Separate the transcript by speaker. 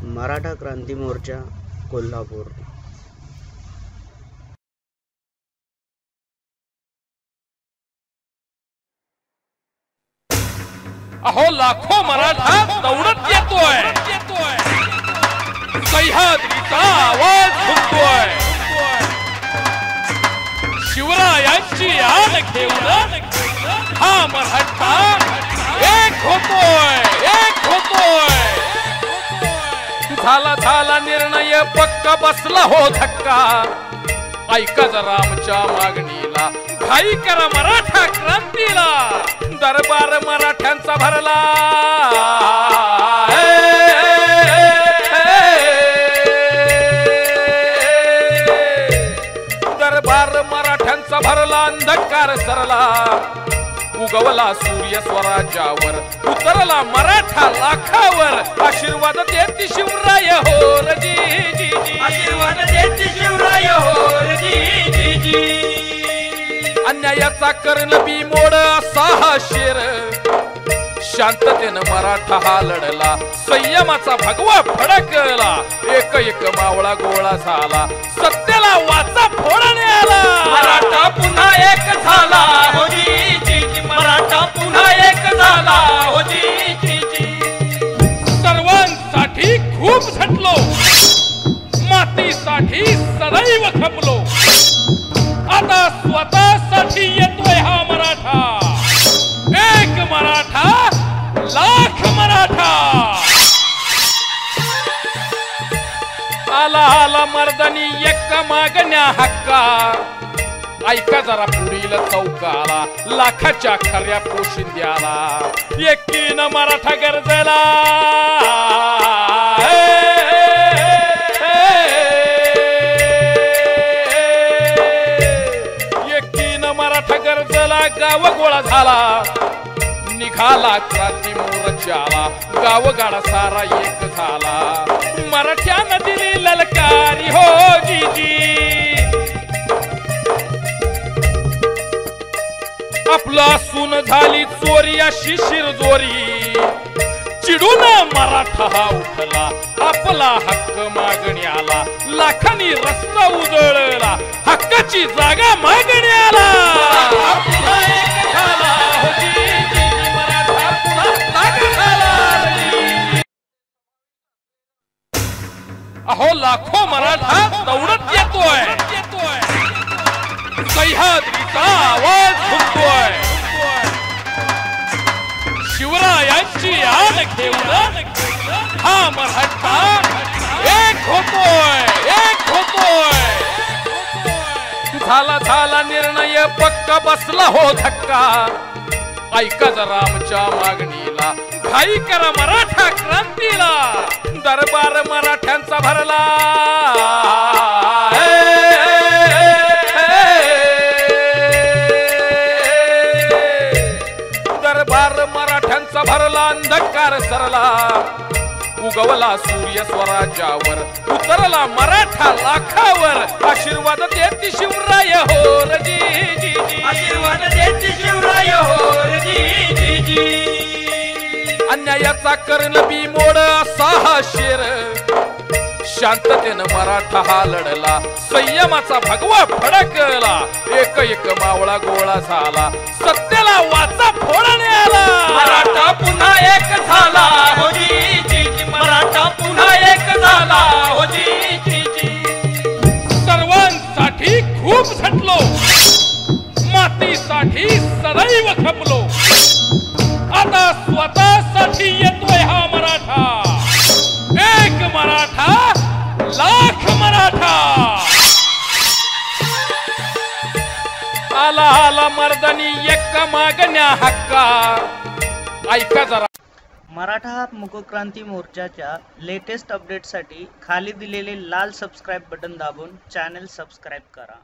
Speaker 1: मराठा क्रांती मोर्चा कोल्हापूर।
Speaker 2: अहो लाखो मराठा दौडत येतोय, सह्याद्रीचा आवाज घुमतोय, शिवरायांची याद घेऊन हा मराठा एक होतोय, एक होतोय। झाला निर्णय पक्का, बसला हो धक्का, ऐका जरा आमच्या मागणीला, घाई करा मराठा क्रांतीला, दरबार मराठ्यांचा भरला, दरबार मराठ्यांचा भरला, अंधकार सरला, उगवला सूर्य स्वराज्यावर, उतरला मराठा लाखावर, आशीर्वाद देती शिवराय होर जी जी जी, आशीर्वाद देती शिवराय होर जी जी जी। अन्यायाचा कर्ण बिमोड असा हा शेर, शांततेनं मराठा हा लढला, संयमाचा भगवा फडकला, एक एक मावळा गोळा झाला, सत्याला वाचा फोडणे आला, मराठा पुन्हा एक झाला हो जी जी जी, मराठा पुन्हा एक झाला हो जी जी जी। सर्वांसाठी खूप झटलो, मातीसाठी सदैव खपलो, आता स्वतःसाठी येतोय हा मराठा, एक मराठा लाख मराठा। आला आला मर्दानी एक मागण्या हक्का, ऐका जरा पुढील चौकाला, लाखाच्या खऱ्या पोशिंद्याला, एकीनं मराठा गरजेला, एकीनं मराठा गरजेला, गाव गोळा झाला, निघाला क्रांती मोर्चाला, गावगाडा सारा एक झाला, मराठ्यानं दिली ललकारी हो जी जी। आपला सून झाली चोरी अशी शिरजोरी, चिडून मराठा हा उठला, आपला हक्क मागण्याला, लाखांनी रस्ता उजळला, हक्काची जागा मागण्याला, अहो लाखो मराठा दौडत येतोय, सह्याद्रीचा आवाज घुमतोय, शिवरायांची याद घेऊन हा मराठा एक होतोय, एक होतोय। झाला निर्णय पक्का, बसला हो धक्का, ऐका जरा आमच्या मागणीला, घाई करा मराठा क्रांतीला, दरबार मराठ्यांचा भरला, दरबार मराठ्यांचा भरला, अंधकार सरला, उगवला सूर्य स्वराज्यावर, उतरला मराठा लाखावर, आशीर्वाद देती शिवराय होर जी जी जी, आशीर्वाद देती शिवराय होर जी जी जी। अन्यायाचा कर्ण बिमोड असा हा शेर, शांततेनं मराठा हा लढला, संयमाचा भगवा फडकला, एक एक मावळा गोळा झाला, सत्याला वाचा फोडणे आला, मराठा पुन्हा एक झाला हो जी जी जी, मराठा पुन्हा एक झाला हो जी जी जी। सर्वांसाठी खूप झटलो, मातीसाठी सदैव खपलो, आता स्वतःसाठी येतोय हा मराठा, एक मराठा लाख मराठा। आला आला मर्दानी एक मागण्या हक्का, ऐका जरा।
Speaker 1: मराठा मुकक्रांती मोर्चाच्या लेटेस्ट अपडेटसाठी खाली दिलेले लाल सबस्क्राइब बटन दाबून चॅनल सबस्क्राइब करा।